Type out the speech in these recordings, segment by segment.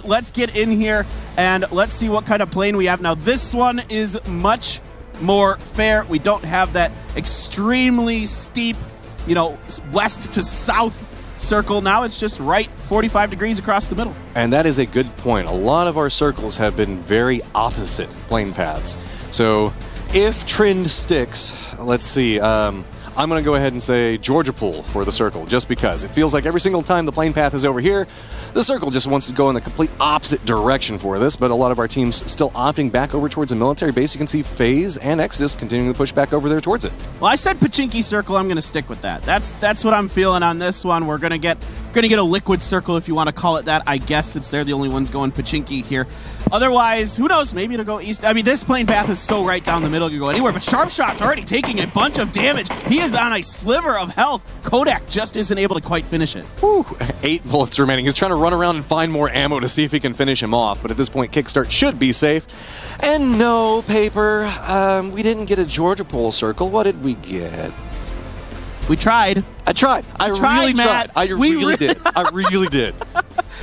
Let's get in here and let's see what kind of plane we have. Now, this one is much more fair. We don't have that extremely steep, you know, west to south circle. Now it's just right 45 degrees across the middle. And that is a good point. A lot of our circles have been very opposite plane paths. So if trend sticks, let's see, I'm going to go ahead and say Georgia Pool for the circle, just because it feels like every single time the plane path is over here, the circle just wants to go in the complete opposite direction for this, but a lot of our teams still opting back over towards a military base. You can see FaZe and Exodus continuing to push back over there towards it. Well, I said Pachinki circle. I'm going to stick with that. That's what I'm feeling on this one. We're going to get a liquid circle, if you want to call it that. I guess since they're the only ones going Pachinki here. Otherwise, who knows? Maybe it'll go east. I mean, this plane path is so right down the middle, you can go anywhere. But Sharpshot's already taking a bunch of damage. He is on a sliver of health. Kodak just isn't able to quite finish it. Whew. 8 bullets remaining. He's trying to run around and find more ammo to see if he can finish him off. But at this point, Kickstart should be safe. And no, Paper, we didn't get a Georgia Pool circle. What did we get? We tried. I tried. I really tried. I really did. I really did.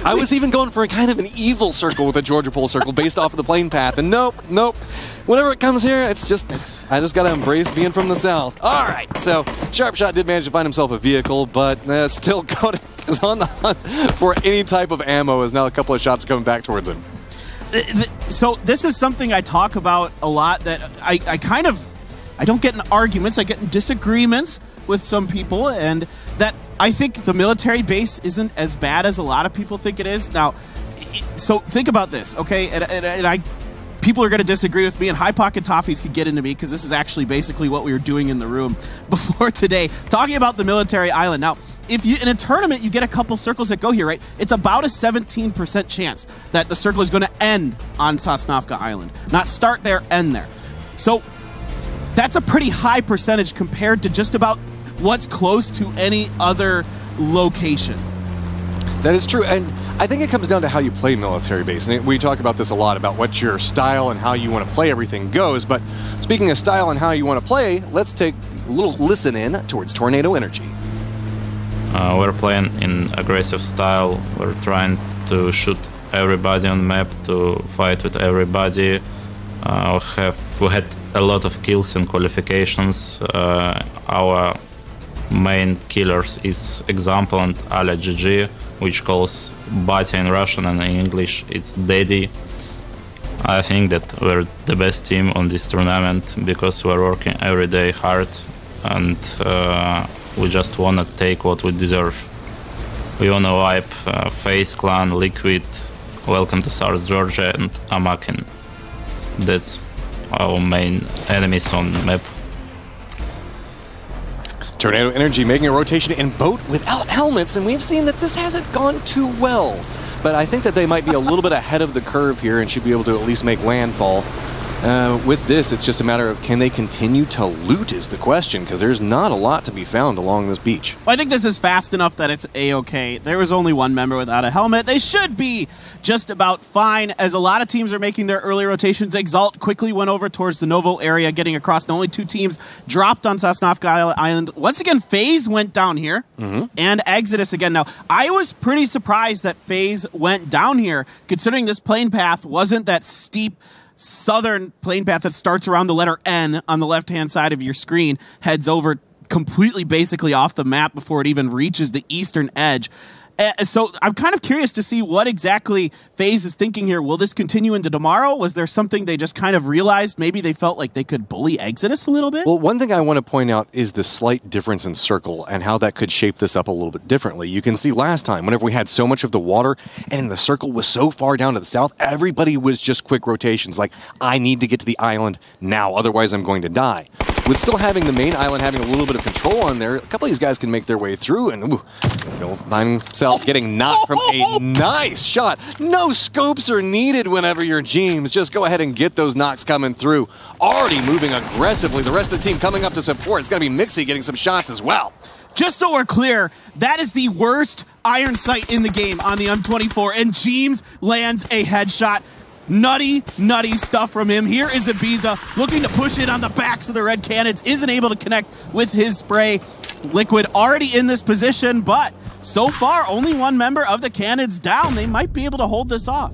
I was even going for a kind of an evil circle with a Georgia Pool circle based off of the plane path, and nope. Whenever it comes here, I just got to embrace being from the south. All right, so Sharpshot did manage to find himself a vehicle, but still Kodak is on the hunt for any type of ammo, as now a couple of shots coming back towards him. So this is something I talk about a lot, that I don't get in arguments, I get in disagreements with some people, and that I think the military base isn't as bad as a lot of people think it is. Now, so think about this, okay? And people are going to disagree with me, and High Pocket Toffees could get into me, because this is actually basically what we were doing in the room before today, talking about the military island. Now, if you in a tournament you get a couple circles that go here, right? It's about a 17% chance that the circle is going to end on Sosnovka Island, not start there, end there. So that's a pretty high percentage compared to just about what's close to any other location. That is true, and I think it comes down to how you play military base. And we talk about this a lot, about what your style and how you want to play everything goes. But speaking of style and how you want to play, let's take a little listen in towards Tornado Energy. We're playing in aggressive style. We're trying to shoot everybody on the map, to fight with everybody. We had a lot of kills in qualifications. Our main killers is Example and Ala GG, which calls Batya in Russian, and in English it's Daddy. I think that we're the best team on this tournament because we're working every day hard, and we just want to take what we deserve. We want to wipe FaZe Clan, Liquid, Welcome to South Georgia, and Amakin. That's our main enemies on the map. Tornado Energy making a rotation in boat without helmets, and we've seen that this hasn't gone too well. But I think that they might be a little bit ahead of the curve here and should be able to at least make landfall. With this, it's just a matter of, can they continue to loot is the question, because there's not a lot to be found along this beach. Well, I think this is fast enough that it's A-okay. There was only one member without a helmet. They should be just about fine, as a lot of teams are making their early rotations. Exalt quickly went over towards the Novo area, getting across. And only 2 teams dropped on Sosnovka Island. Once again, FaZe went down here, and Exodus again. Now, I was pretty surprised that FaZe went down here, considering this plane path wasn't that steep southern plane path that starts around the letter N on the left-hand side of your screen, heads over completely basically off the map before it even reaches the eastern edge. So I'm kind of curious to see what exactly FaZe is thinking here. Will this continue into tomorrow? Was there something they just kind of realized? Maybe they felt like they could bully Exodus a little bit? Well, one thing I want to point out is the slight difference in circle and how that could shape this up a little bit differently. You can see last time, whenever we had so much of the water and the circle was so far down to the south, everybody was just quick rotations, like, I need to get to the island now, otherwise I'm going to die. With still having the main island having a little bit of control on there, a couple of these guys can make their way through, and he'll find himself getting knocked from a nice shot. No scopes are needed whenever you're Jeems. Just go ahead and get those knocks coming through. Already moving aggressively. The rest of the team coming up to support. It's going to be Mixie getting some shots as well. Just so we're clear, that is the worst iron sight in the game on the M24, and Jeems lands a headshot. nutty stuff from him. Here is Ibiza looking to push in on the backs of the red Canids. Isn't able to connect with his spray. Liquid already in this position, but so far only one member of the Canids down. They might be able to hold this off.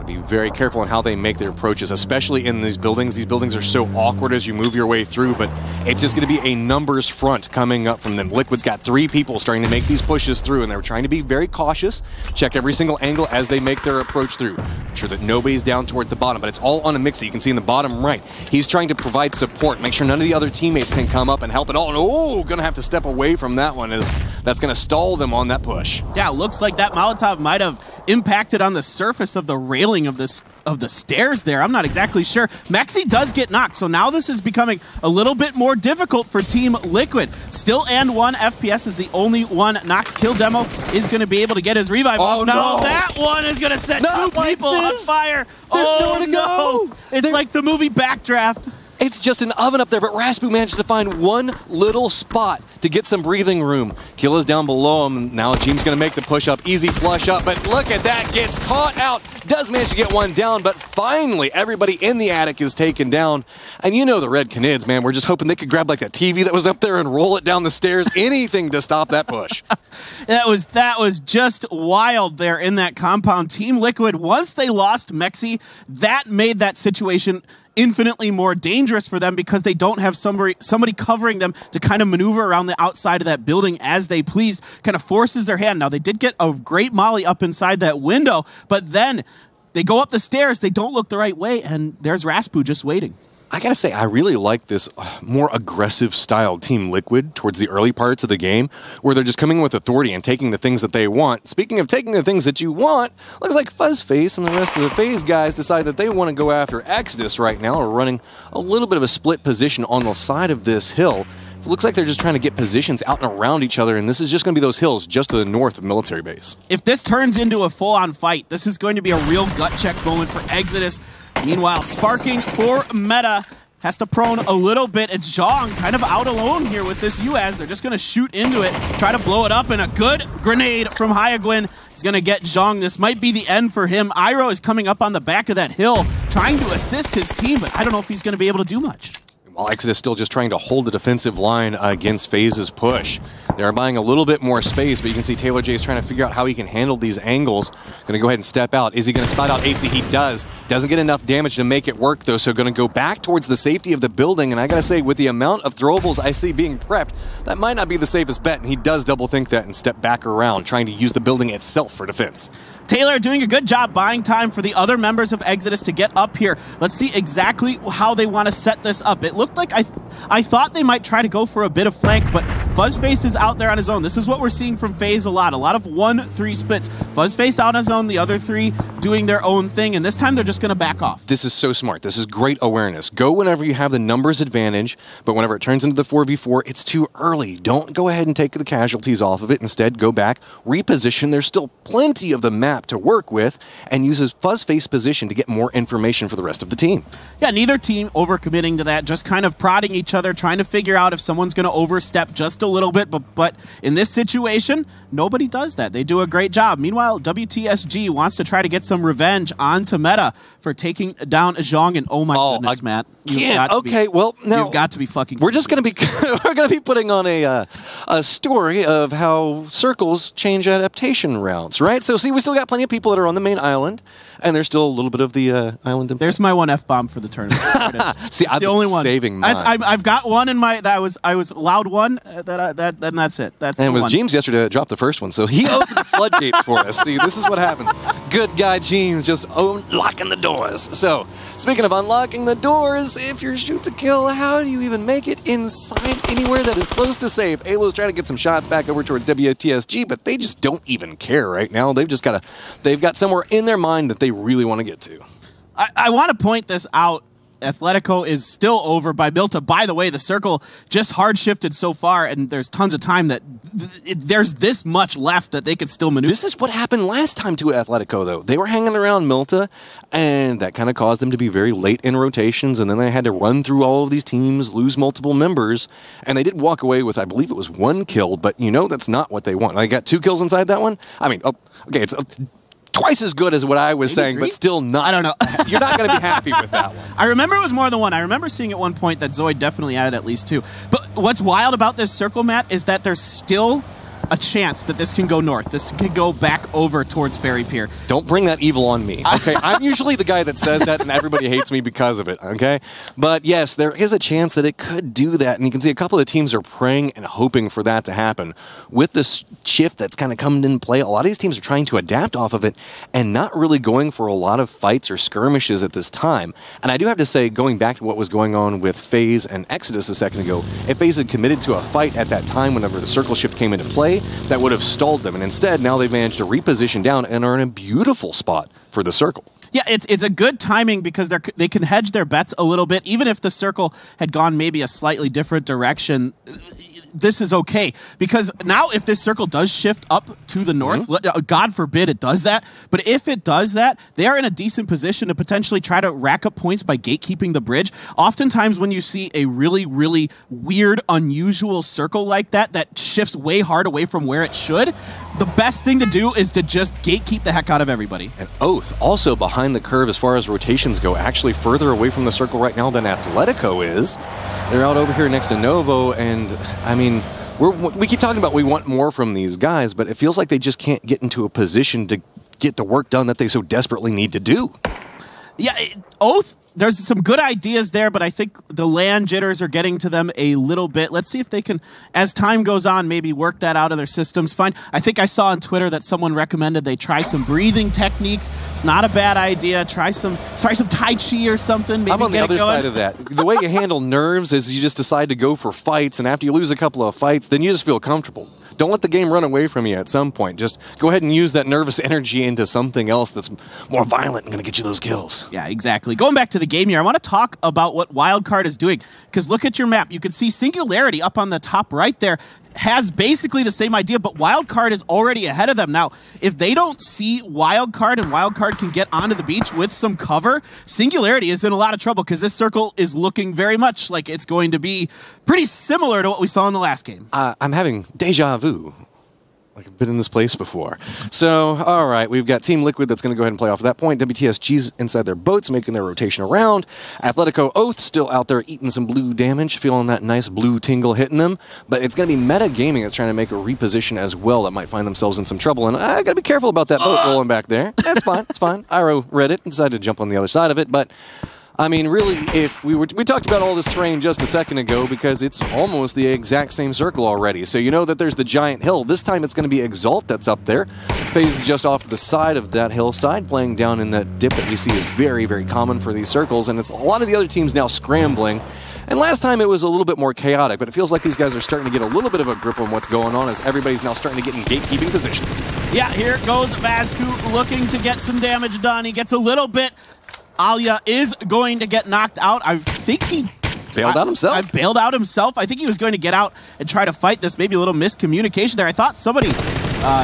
Be very careful on how they make their approaches, especially in these buildings. These buildings are so awkward as you move your way through, but it's just going to be a numbers front coming up from them. Liquid's got 3 people starting to make these pushes through, and they're trying to be very cautious, check every single angle as they make their approach through. Make sure that nobody's down toward the bottom, but it's all on a mix. You can see in the bottom right, he's trying to provide support, make sure none of the other teammates can come up and help at all. And oh, going to have to step away from that one, as that's going to stall them on that push. Yeah, looks like that Molotov might have impacted on the surface of the railing of the stairs there. I'm not exactly sure. Mexi does get knocked, so now this is becoming a little bit more difficult for Team Liquid. Still and 1, FPS is the only one knocked. Kill Demo is going to be able to get his revive off. No, that one is going to set 2 people on fire. Oh no! It's like the movie Backdraft. It's just an oven up there, but Raspu manages to find one little spot to get some breathing room. Kill is down below him. Now Gene's going to make the push up. Easy flush up, but look at that. Gets caught out. Does manage to get one down, but finally everybody in the attic is taken down. And you know the red Canids, man. We're just hoping they could grab like that TV that was up there and roll it down the stairs. Anything to stop that push. That was just wild there in that compound. Team Liquid, once they lost Mexi, that made that situation infinitely more dangerous for them because they don't have somebody covering them to kind of maneuver around the outside of that building as they please. Kind of forces their hand. Now, they did get a great molly up inside that window, but then they go up the stairs, they don't look the right way, and there's Raspu just waiting. I gotta say, I really like this more aggressive style Team Liquid towards the early parts of the game, where they're just coming with authority and taking the things that they want. Speaking of taking the things that you want, looks like Fuzzface and the rest of the FaZe guys decide that they want to go after Exodus right now. Are running a little bit of a split position on the side of this hill. It looks like they're just trying to get positions out and around each other, and this is just going to be those hills just to the north of Military Base. If this turns into a full-on fight, this is going to be a real gut check moment for Exodus. Meanwhile, sparking for Meta. Has to prone a little bit. It's Zhong kind of out alone here with this UAZ. They're just going to shoot into it, try to blow it up, and a good grenade from Hyagwin is going to get Zhong. This might be the end for him. Iroh is coming up on the back of that hill, trying to assist his team, but I don't know if he's going to be able to do much. While Exodus still just trying to hold the defensive line against FaZe's push. They're buying a little bit more space, but you can see Taylor J is trying to figure out how he can handle these angles. Going to go ahead and step out. Is he going to spot out 8Z? He does. Doesn't get enough damage to make it work, though, so going to go back towards the safety of the building. And I got to say, with the amount of throwables I see being prepped, that might not be the safest bet, and he does double think that and step back around, trying to use the building itself for defense. Taylor doing a good job buying time for the other members of Exodus to get up here. Let's see exactly how they want to set this up. It looked like I thought they might try to go for a bit of flank, but Fuzzface is out there on his own. This is what we're seeing from FaZe a lot of 1-3 splits. Fuzzface out on his own, the other 3 doing their own thing, and this time they're just going to back off. This is so smart. This is great awareness. Go whenever you have the numbers advantage, but whenever it turns into the 4v4, it's too early. Don't go ahead and take the casualties off of it. Instead, go back, reposition. There's still plenty of the map to work with, and uses Fuzzface position to get more information for the rest of the team. Yeah, neither team overcommitting to that, just kind of prodding each other, trying to figure out if someone's going to overstep just a little bit, but in this situation, nobody does that. They do a great job. Meanwhile, WTSG wants to try to get some revenge onto Meta for taking down Zhong, and oh my goodness, Matt. You've got to be fucking We're just going to be we're going to be putting on a story of how circles change adaptation routes, right? So see, we still got plenty of people that are on the main island, and there's still a little bit of the island. There's my one F-bomb for the tournament. See, I've been saving mine. I've got one in my I was allowed one. Then that's it. That's and it was one. James yesterday that dropped the first one, so he opened the floodgates for us. See, this is what happens. Good guy James just unlocking the doors. So, speaking of unlocking the doors, if you're shoot to kill, how do you even make it inside anywhere that is close to safe? Alo's trying to get some shots back over towards WTSG, but they just don't even care right now. They've got somewhere in their mind that they really want to get to. I want to point this out. Atletico is still over by Milta. By the way, the circle just hard shifted so far, and there's tons of time that there's this much left that they could still maneuver. This is what happened last time to Atletico, though. They were hanging around Milta, and that kind of caused them to be very late in rotations, and then they had to run through all of these teams, lose multiple members, and they did walk away with, I believe it was 1 kill, but you know that's not what they want. They got 2 kills inside that one? I mean, okay, it's twice as good as what I was saying, but still not. I don't know. You're not going to be happy with that one. I remember it was more than one. I remember seeing at one point that Zoid definitely added at least 2. But what's wild about this circle, Matt, is that there's still a chance that this can go north. This can go back over towards Ferry Pier. Don't bring that evil on me, okay? I'm usually the guy that says that, and everybody hates me because of it, okay? But yes, there is a chance that it could do that, and you can see a couple of the teams are praying and hoping for that to happen. With this shift that's kind of coming into play, a lot of these teams are trying to adapt off of it and not really going for a lot of fights or skirmishes at this time. And I do have to say, going back to what was going on with FaZe and Exodus a second ago, if FaZe had committed to a fight at that time whenever the circle shift came into play, that would have stalled them. And instead, now they've managed to reposition down and are in a beautiful spot for the circle. Yeah, it's a good timing because they can hedge their bets a little bit. Even if the circle had gone maybe a slightly different direction, this is okay. Because now if this circle does shift up to the north, God forbid it does that, but if it does that, they are in a decent position to potentially try to rack up points by gatekeeping the bridge. Oftentimes when you see a really, really weird, unusual circle like that shifts way hard away from where it should, the best thing to do is to just gatekeep the heck out of everybody. And Oath, also behind the curve as far as rotations go, actually further away from the circle right now than Atletico is. They're out over here next to Novo, and I mean, we keep talking about we want more from these guys, but it feels like they just can't get into a position to get the work done that they so desperately need to do. Yeah, Oath, there's some good ideas there, but I think the LAN jitters are getting to them a little bit. Let's see if they can, as time goes on, maybe work that out of their systems. Fine. I think I saw on Twitter that someone recommended they try some breathing techniques. It's not a bad idea. Try some Tai Chi or something. Maybe I'm on the other side of that. The way you handle nerves is you just decide to go for fights, and after you lose a couple of fights, then you just feel comfortable. Don't let the game run away from you at some point. Just go ahead and use that nervous energy into something else that's more violent and going to get you those kills. Yeah, exactly. Going back to the game here, I want to talk about what Wildcard is doing, because look at your map. You can see Singularity up on the top right there has basically the same idea, but Wildcard is already ahead of them. Now, if they don't see Wildcard and Wildcard can get onto the beach with some cover, Singularity is in a lot of trouble because this circle is looking very much like it's going to be pretty similar to what we saw in the last game. I'm having deja vu. Like I've been in this place before. So, all right, we've got Team Liquid that's going to go ahead and play off of that point. WTSG's inside their boats, making their rotation around. Atletico Oath still out there eating some blue damage, feeling that nice blue tingle hitting them. But it's going to be Meta Gaming that's trying to make a reposition as well that might find themselves in some trouble. And I got to be careful about that boat rolling back there. That's fine, it's fine. Iro read it and decided to jump on the other side of it, but I mean, really, if we talked about all this terrain just a second ago because it's almost the exact same circle already. So you know that there's the giant hill. This time it's going to be Exalt that's up there. FaZe is just off to the side of that hillside, playing down in that dip that we see is very, very common for these circles. And it's a lot of the other teams now scrambling. And last time it was a little bit more chaotic, but it feels like these guys are starting to get a little bit of a grip on what's going on as everybody's now starting to get in gatekeeping positions. Yeah, here goes Vazku looking to get some damage done. He gets a little bit. Alia is going to get knocked out. I think he bailed out himself. I bailed out himself. I think he was going to get out and try to fight this. Maybe a little miscommunication there. I thought somebody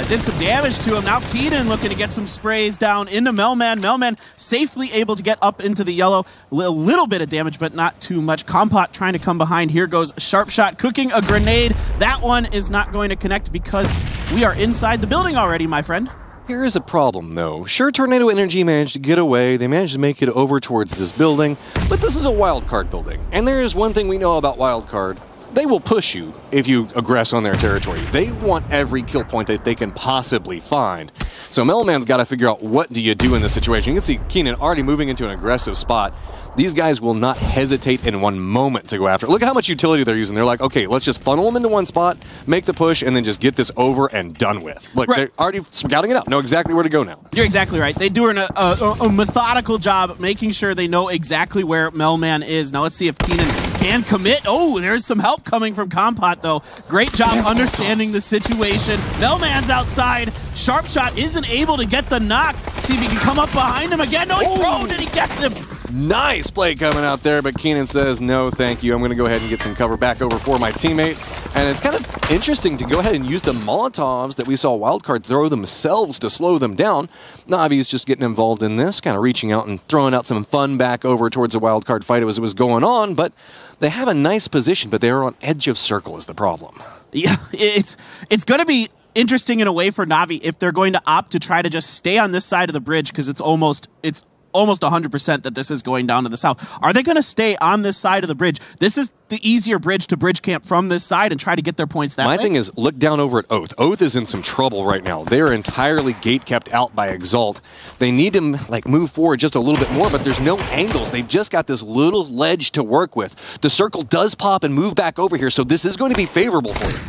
did some damage to him. Now Keenan looking to get some sprays down into Melman. Melman safely able to get up into the yellow. A little bit of damage, but not too much. Kompot trying to come behind. Here goes Sharp Shot cooking a grenade. That one is not going to connect because we are inside the building already, my friend. Here is a problem, though. Sure, Tornado Energy managed to get away, they managed to make it over towards this building, but this is a wildcard building. And there is one thing we know about wildcard. They will push you if you aggress on their territory. They want every kill point that they can possibly find. So Melman's got to figure out what do you do in this situation. You can see Keenan already moving into an aggressive spot. These guys will not hesitate in one moment to go after it. Look at how much utility they're using. They're like, okay, let's just funnel them into one spot, make the push, and then just get this over and done with. Look, They're already scouting it out, know exactly where to go now. You're exactly right. They do a methodical job making sure they know exactly where Melman is. Now let's see if Keenan can commit. Oh, there's some help coming from Kompot, though. Great job understanding the situation. Melman's outside. Sharp Shot isn't able to get the knock. See if he can come up behind him again. No, he thrown and he gets him. Nice play coming out there, but Keenan says, no, thank you. I'm going to go ahead and get some cover back over for my teammate. And it's kind of interesting to go ahead and use the Molotovs that we saw Wildcard throw themselves to slow them down. Navi's just getting involved in this, kind of reaching out and throwing out some fun back over towards the Wildcard fight as it was going on, but they have a nice position, but they're on edge of circle is the problem. Yeah, it's going to be interesting in a way for Na'Vi if they're going to opt to try to just stay on this side of the bridge, because it's almost 100% that this is going down to the south. Are they going to stay on this side of the bridge? This is the easier bridge to bridge camp from this side and try to get their points that way. My thing is, look down over at Oath. Oath is in some trouble right now. They are entirely gate kept out by Exalt. They need to like move forward just a little bit more, but there's no angles. They've just got this little ledge to work with. The circle does pop and move back over here, so this is going to be favorable for them.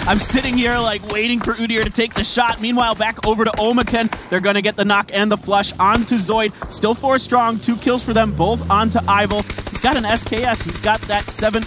I'm sitting here like waiting for Udyr to take the shot. Meanwhile, back over to Omaken. They're going to get the knock and the flush onto Zoid. Still 4 strong, 2 kills for them, both onto Ival. He's got an SKS. He's got that 7-6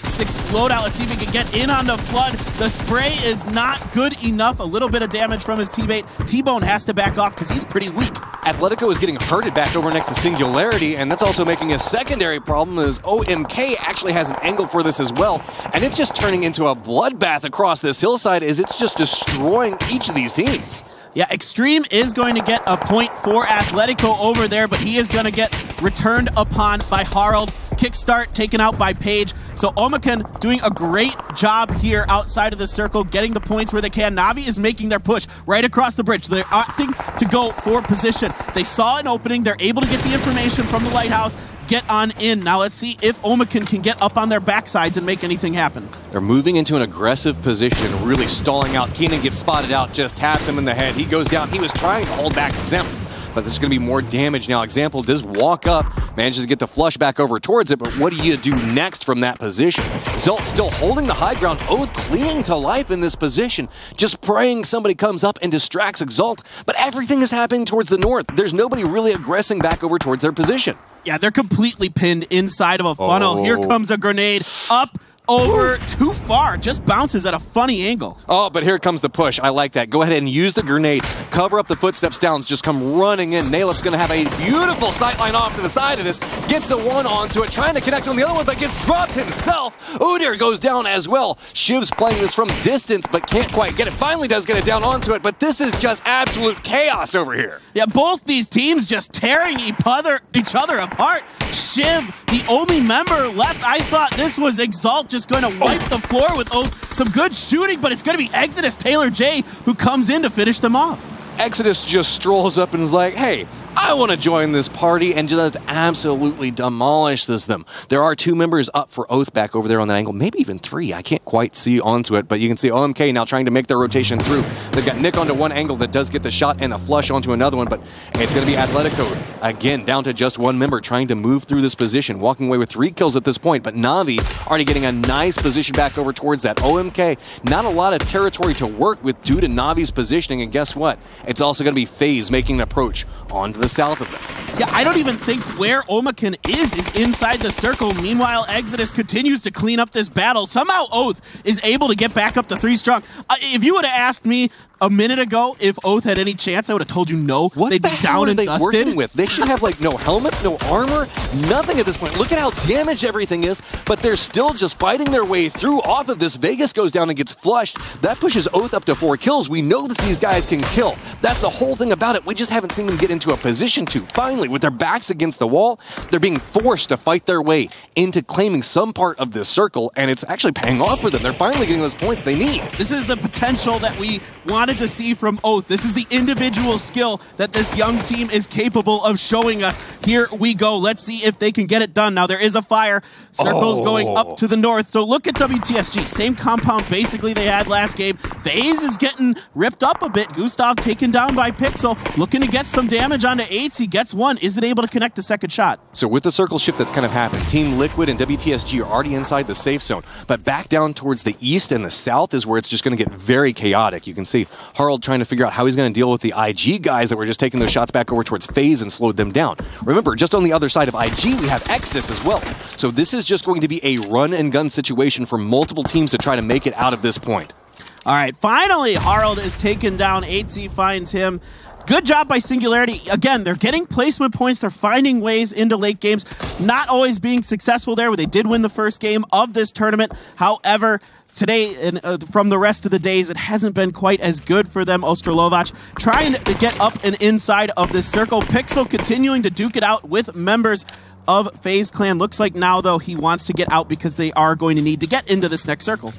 loadout. Let's see if he can get in on the Flood. The spray is not good enough. A little bit of damage from his teammate. T-Bone has to back off because he's pretty weak. Atletico is getting hurted back over next to Singularity, and that's also making a secondary problem as OMK actually has an angle for this as well, and it's just turning into a bloodbath across this hillside as it's just destroying each of these teams. Yeah, Extreme is going to get a point for Atletico over there, but he is going to get returned upon by Harald. Kickstart taken out by Page. So Omaken doing a great job here outside of the circle, getting the points where they can. Na'Vi is making their push right across the bridge. They're opting to go for position. They saw an opening. They're able to get the information from the lighthouse, get on in. Now let's see if Omaken can get up on their backsides and make anything happen. They're moving into an aggressive position, really stalling out. Keenan gets spotted out, just taps him in the head. He goes down. He was trying to hold back Example, but there's going to be more damage now. Example does walk up, manages to get the flush back over towards it, but what do you do next from that position? Zolt still holding the high ground, Oath clinging to life in this position, just praying somebody comes up and distracts Exalt, but everything is happening towards the north. There's nobody really aggressing back over towards their position. Yeah, they're completely pinned inside of a funnel. Here comes a grenade up over too far, just bounces at a funny angle. Oh, but here comes the push. I like that. Go ahead and use the grenade. Cover up the footsteps down. Just come running in. Nailup's going to have a beautiful sightline off to the side of this. Gets the one onto it, trying to connect on the other one, but gets dropped himself. Udyr goes down as well. Shiv's playing this from distance, but can't quite get it. Finally does get it down onto it, but this is just absolute chaos over here. Yeah, both these teams just tearing each other apart. Shiv, the only member left. I thought this was Exalt just going to wipe the floor with some good shooting, but it's going to be Exodus Taylor J who comes in to finish them off. Exodus just strolls up and is like, hey, I want to join this party, and just absolutely demolishes them. There are 2 members up for Oath back over there on that angle, maybe even 3. I can't quite see onto it, but you can see OMK now trying to make their rotation through. They've got Nick onto one angle that does get the shot and a flush onto another one, but it's going to be Atletico again down to just 1 member trying to move through this position, walking away with 3 kills at this point, but Na'Vi already getting a nice position back over towards that. OMK, not a lot of territory to work with due to Na'Vi's positioning, and guess what? It's also going to be FaZe making an approach onto the south of them. Yeah, I don't even think where Omaken is inside the circle. Meanwhile, Exodus continues to clean up this battle. Somehow Oath is able to get back up to 3 strong. If you would have asked me a minute ago if Oath had any chance, I would have told you no. What They'd the be hell down are and they dusted. working with? They should have like no helmets, no armor, nothing at this point. Look at how damaged everything is, but they're still just fighting their way through off of this. Vegas goes down and gets flushed. That pushes Oath up to 4 kills. We know that these guys can kill. That's the whole thing about it. We just haven't seen them get into a position to. Finally, with their backs against the wall, they're being forced to fight their way into claiming some part of this circle, and it's actually paying off for them. They're finally getting those points they need. This is the potential that we wanted to see from Oath. This is the individual skill that this young team is capable of showing us. Here we go. Let's see if they can get it done. Now there is a fire. Circles going up to the north. So look at WTSG. Same compound basically they had last game. FaZe is getting ripped up a bit. Gustav taken down by Pixel. Looking to get some damage onto 8s. He gets 1. Isn't able to connect a second shot. So with the circle shift that's kind of happened, Team Liquid and WTSG are already inside the safe zone. But back down towards the east and the south is where it's just going to get very chaotic. You can see Harald trying to figure out how he's going to deal with the IG guys that were just taking those shots back over towards FaZe and slowed them down. Remember, just on the other side of IG, we have Exodus as well. So this is just going to be a run-and-gun situation for multiple teams to try to make it out of this point. All right, finally, Harald is taken down. 8Z finds him. Good job by Singularity. Again, they're getting placement points. They're finding ways into late games. Not always being successful there, where they did win the first game of this tournament. However, today and from the rest of the days, it hasn't been quite as good for them. Ostrolovac trying to get up and inside of this circle. Pixel continuing to duke it out with members of FaZe Clan. Looks like now, though, he wants to get out because they are going to need to get into this next circle.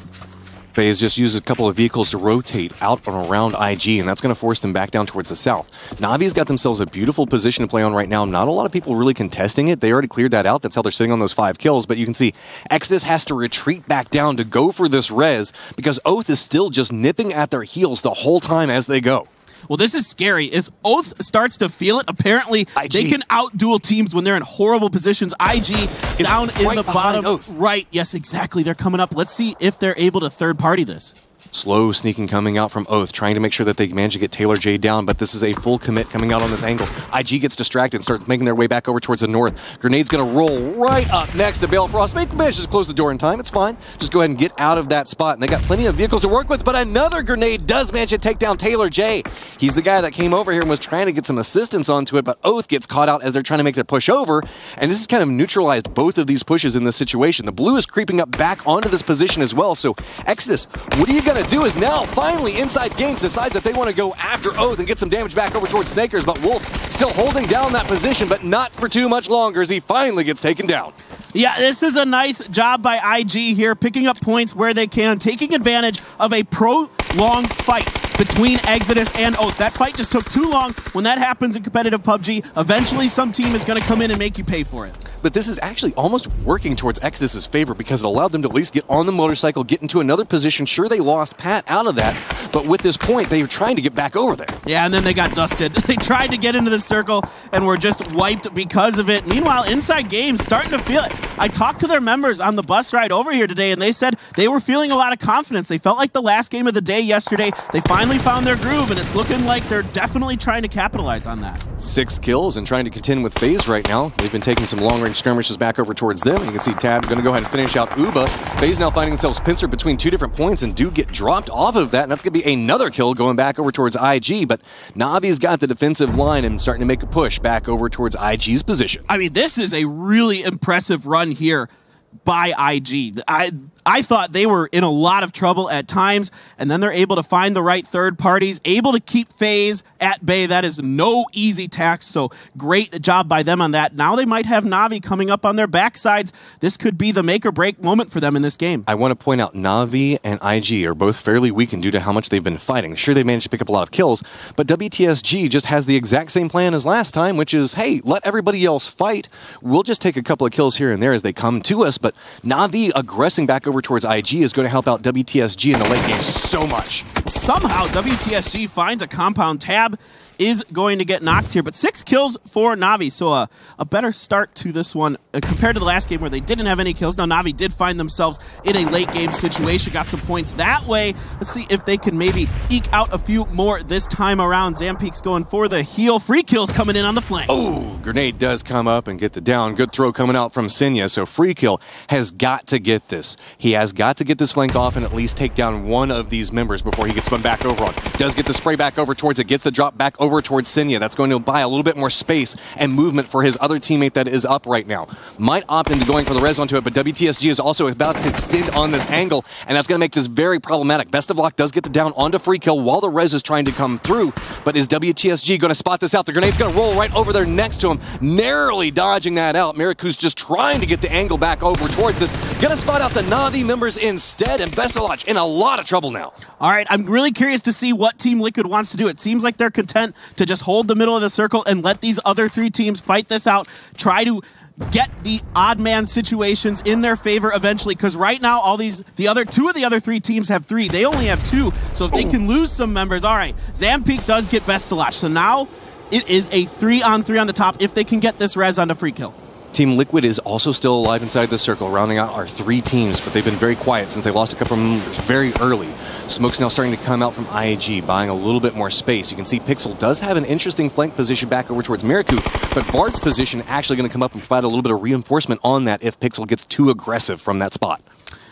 FaZe just used a couple of vehicles to rotate out and around IG, and that's going to force them back down towards the south. Navi's got themselves a beautiful position to play on right now. Not a lot of people really contesting it. They already cleared that out. That's how they're sitting on those 5 kills. But you can see Exodus has to retreat back down to go for this res because Oath is still just nipping at their heels the whole time as they go. Well, this is scary. As Oath starts to feel it, apparently they can out-duel teams when they're in horrible positions. IG down in the bottom. Oath. Right, yes, exactly. They're coming up. Let's see if they're able to third-party this. Slow sneaking coming out from Oath, trying to make sure that they manage to get Taylor J down, but this is a full commit coming out on this angle. IG gets distracted and starts making their way back over towards the north. Grenade's going to roll right up next to Balefrost. Manage to close the door in time. It's fine. Just go ahead and get out of that spot. And they got plenty of vehicles to work with, but another grenade does manage to take down Taylor J. He's the guy that came over here and was trying to get some assistance onto it, but Oath gets caught out as they're trying to make their push over, and this has kind of neutralized both of these pushes in this situation. The blue is creeping up back onto this position as well, so Exodus, what are you going to do is now finally Inside Games decides that they want to go after Oath and get some damage back over towards Snakers, but Wolf still holding down that position, but not for too much longer as he finally gets taken down. Yeah, this is a nice job by IG here, picking up points where they can, taking advantage of a prolonged fight between Exodus and Oath. That fight just took too long. When that happens in competitive PUBG, eventually some team is going to come in and make you pay for it. But this is actually almost working towards Exodus's favor because it allowed them to at least get on the motorcycle, get into another position. Sure, they lost Pat out of that, but with this point, they were trying to get back over there. Yeah, and then they got dusted. They tried to get into the circle and were just wiped because of it. Meanwhile, Inside Games starting to feel it. I talked to their members on the bus ride over here today, and they said they were feeling a lot of confidence. They felt like the last game of the day yesterday, they finally found their groove, and it's looking like they're definitely trying to capitalize on that. 6 kills and trying to contend with FaZe right now. They've been taking some long-range skirmishes back over towards them. You can see Tab going to go ahead and finish out Uba. FaZe now finding themselves pincered between 2 different points and do get dropped off of that, and that's going to be another kill going back over towards IG, but Navi's got the defensive line and starting to make a push back over towards IG's position. I mean, this is a really impressive run here by IG. I thought they were in a lot of trouble at times, and then they're able to find the right third parties, able to keep FaZe at bay. That is no easy task, so great job by them on that. Now they might have Navi coming up on their backsides. This could be the make or break moment for them in this game. I want to point out Navi and IG are both fairly weakened due to how much they've been fighting. Sure, they managed to pick up a lot of kills, but WTSG just has the exact same plan as last time, which is, hey, let everybody else fight. We'll just take a couple of kills here and there as they come to us, but Navi aggressing back over towards IG is going to help out WTSG in the late game so much. Somehow WTSG finds a compound. Tab is going to get knocked here, but 6 kills for Navi, so a better start to this one compared to the last game where they didn't have any kills. Now Navi did find themselves in a late game situation, got some points that way. Let's see if they can maybe eke out a few more this time around. Zampeak's going for the heal. Free kills coming in on the flank. Oh, grenade does come up and get the down. Good throw coming out from Senya, so Free Kill has got to get this. He has got to get this flank off and at least take down one of these members before he gets spun back over on. Does get the spray back over towards it, gets the drop back over towards Senya. That's going to buy a little bit more space and movement for his other teammate that is up right now. Might opt into going for the res onto it, but WTSG is also about to extend on this angle, and that's going to make this very problematic. Best of Luck does get the down onto Free Kill while the res is trying to come through, but is WTSG going to spot this out? The grenade's going to roll right over there next to him, narrowly dodging that out. Miraku's just trying to get the angle back over towards this. Going to spot out the Navi members instead, and Best of Luck in a lot of trouble now. All right, I'm really curious to see what Team Liquid wants to do. It seems like they're content to just hold the middle of the circle and let these other 3 teams fight this out, try to get the odd man situations in their favor eventually, because right now two of the other 3 teams have 3. They only have 2, so if they can lose some members, all right, Zampeak does get Best of Luck. So now it is a 3-on-3 on the top if they can get this res onto Free Kill. Team Liquid is also still alive inside the circle, rounding out our 3 teams, but they've been very quiet since they lost a couple of members very early. Smoke's now starting to come out from IG, buying a little bit more space. You can see Pixel does have an interesting flank position back over towards Miraku, but Vard's position actually going to come up and provide a little bit of reinforcement on that if Pixel gets too aggressive from that spot.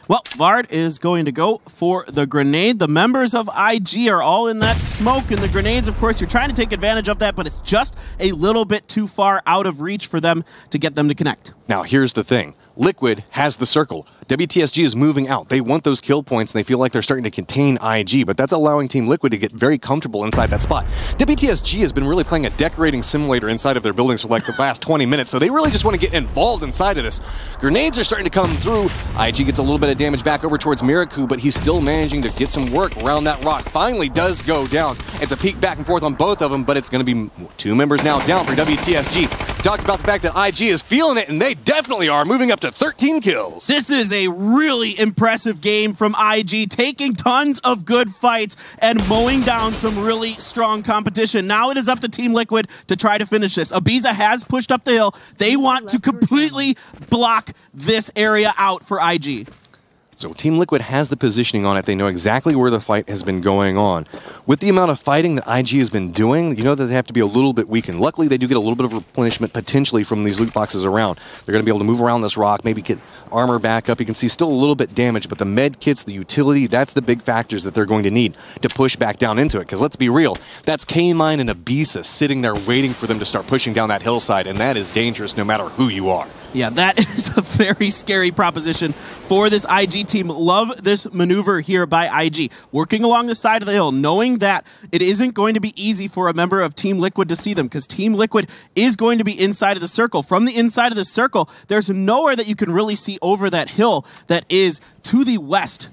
Well, Vard is going to go for the grenade. The members of IG are all in that smoke, and the grenades, of course, you're trying to take advantage of that, but it's just a little bit too far out of reach for them to get them to connect. Now, here's the thing. Liquid has the circle. WTSG is moving out. They want those kill points, and they feel like they're starting to contain IG, but that's allowing Team Liquid to get very comfortable inside that spot. WTSG has been really playing a decorating simulator inside of their buildings for like the last 20 minutes, so they really just want to get involved inside of this. Grenades are starting to come through. IG gets a little bit of damage back over towards Miraku, but he's still managing to get some work around that rock. Finally does go down. It's a peek back and forth on both of them, but it's going to be 2 members now down for WTSG. Talked about the fact that IG is feeling it, and they definitely are, moving up to 13 kills. This is a really impressive game from IG, taking tons of good fights and mowing down some really strong competition. Now it is up to Team Liquid to try to finish this. Ibiza has pushed up the hill. They want to completely block this area out for IG. So Team Liquid has the positioning on it. They know exactly where the fight has been going on. With the amount of fighting that IG has been doing, you know that they have to be a little bit weakened. Luckily, they do get a little bit of replenishment potentially from these loot boxes around. They're going to be able to move around this rock, maybe get armor back up. You can see still a little bit damaged, but the med kits, the utility, that's the big factors that they're going to need to push back down into it. Because let's be real, that's K-Mine and Ibiza sitting there waiting for them to start pushing down that hillside, and that is dangerous no matter who you are. Yeah, that is a very scary proposition for this IG team. Love this maneuver here by IG. Working along the side of the hill, knowing that it isn't going to be easy for a member of Team Liquid to see them, because Team Liquid is going to be inside of the circle. From the inside of the circle, there's nowhere that you can really see over that hill that is to the west.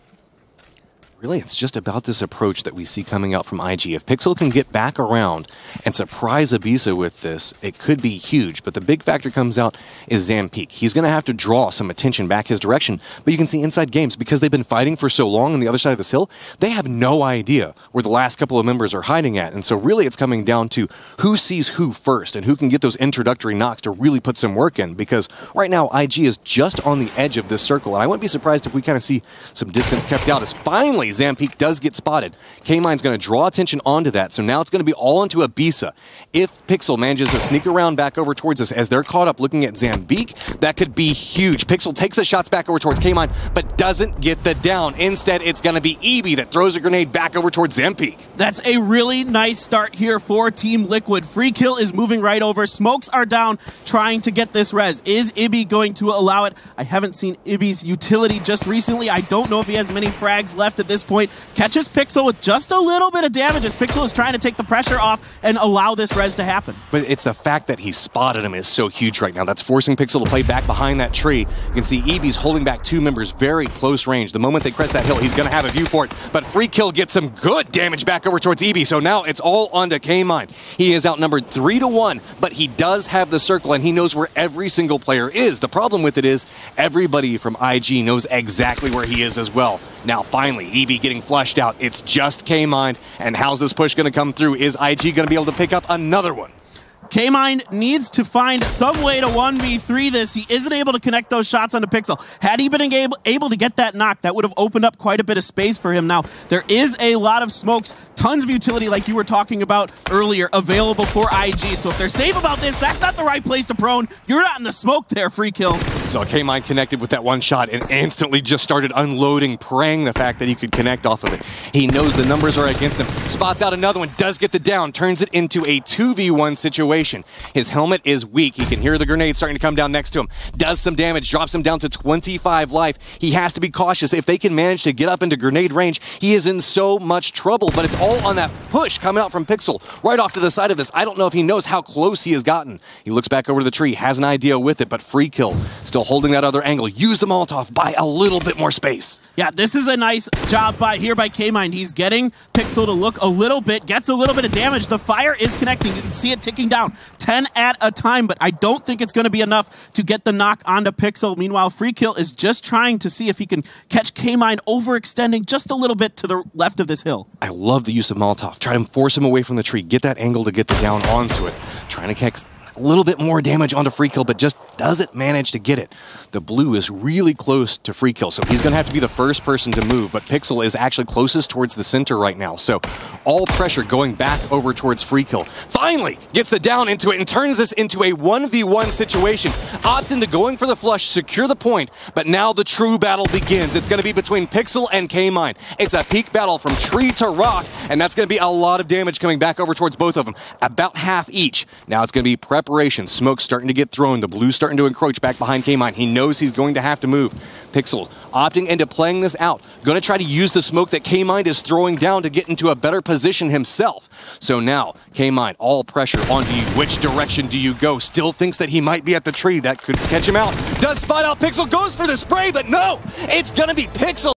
Really, it's just about this approach that we see coming out from IG. If Pixel can get back around and surprise Ibiza with this, it could be huge. But the big factor comes out is Zampeak. He's going to have to draw some attention back his direction. But you can see inside games, because they've been fighting for so long on the other side of this hill, they have no idea where the last couple of members are hiding at. And so really it's coming down to who sees who first and who can get those introductory knocks to really put some work in. Because right now, IG is just on the edge of this circle. And I wouldn't be surprised if we kind of see some distance kept out as finally Zampeak does get spotted. K-Mine's going to draw attention onto that, so now it's going to be all into Ibiza. If Pixel manages to sneak around back over towards us as they're caught up looking at Zampeak, that could be huge. Pixel takes the shots back over towards K-Mine, but doesn't get the down. Instead, it's going to be Ebi that throws a grenade back over towards Zampeak. That's a really nice start here for Team Liquid. Free Kill is moving right over. Smokes are down, trying to get this res. Is Ibi going to allow it? I haven't seen Ibi's utility just recently. I don't know if he has many frags left at this point. Catches Pixel with just a little bit of damage as Pixel is trying to take the pressure off and allow this res to happen. But it's the fact that he spotted him is so huge right now. That's forcing Pixel to play back behind that tree. You can see Ebi's holding back 2 members very close range. The moment they crest that hill, he's going to have a view for it. But Free Kill gets some good damage back over towards Ebi. So now it's all onto K-Mine. He is outnumbered 3-1, but he does have the circle and he knows where every single player is. The problem with it is everybody from IG knows exactly where he is as well. Now finally, Ebi getting flushed out. It's just K-Mine, and how's this push going to come through? Is IG going to be able to pick up another one? K-Mine needs to find some way to 1v3 this. He isn't able to connect those shots onto Pixel. Had he been able to get that knock, that would have opened up quite a bit of space for him. Now, there is a lot of smokes, tons of utility like you were talking about earlier, available for IG. So if they're safe about this, that's not the right place to prone. You're not in the smoke there, Free Kill. So K-Mine connected with that one shot and instantly just started unloading, praying the fact that he could connect off of it. He knows the numbers are against him. Spots out another one, does get the down, turns it into a 2v1 situation. His helmet is weak. He can hear the grenade starting to come down next to him. Does some damage, drops him down to 25 life. He has to be cautious. If they can manage to get up into grenade range, he is in so much trouble, but it's all on that push coming out from Pixel right off to the side of this. I don't know if he knows how close he has gotten. He looks back over to the tree, has an idea with it, but Free Kill still holding that other angle. Used the Molotov by a little bit more space. Yeah, this is a nice job by K-Mine. He's getting Pixel to look a little bit, gets a little bit of damage. The fire is connecting. You can see it ticking down. 10 at a time, but I don't think it's going to be enough to get the knock onto Pixel. Meanwhile, Free Kill is just trying to see if he can catch K-Mine overextending just a little bit to the left of this hill. I love the use of Molotov. Try to force him away from the tree. Get that angle to get the down onto it. Trying to catch a little bit more damage onto Free Kill, but just doesn't manage to get it. The blue is really close to Free Kill, so he's going to have to be the first person to move, but Pixel is actually closest towards the center right now, so all pressure going back over towards Free Kill. Finally gets the down into it and turns this into a 1v1 situation. Opts into going for the flush, secure the point, but now the true battle begins. It's going to be between Pixel and K-Mine. It's a peak battle from tree to rock, and that's going to be a lot of damage coming back over towards both of them. About half each. Now it's going to be preparation preparation. Smoke's starting to get thrown. The blue's starting to encroach back behind K-Mine. He knows he's going to have to move. Pixel opting into playing this out. Going to try to use the smoke that K-Mine is throwing down to get into a better position himself. So now, K-Mine, all pressure onto you. Which direction do you go? Still thinks that he might be at the tree. That could catch him out. Does spot out Pixel, goes for the spray, but no! It's going to be Pixel.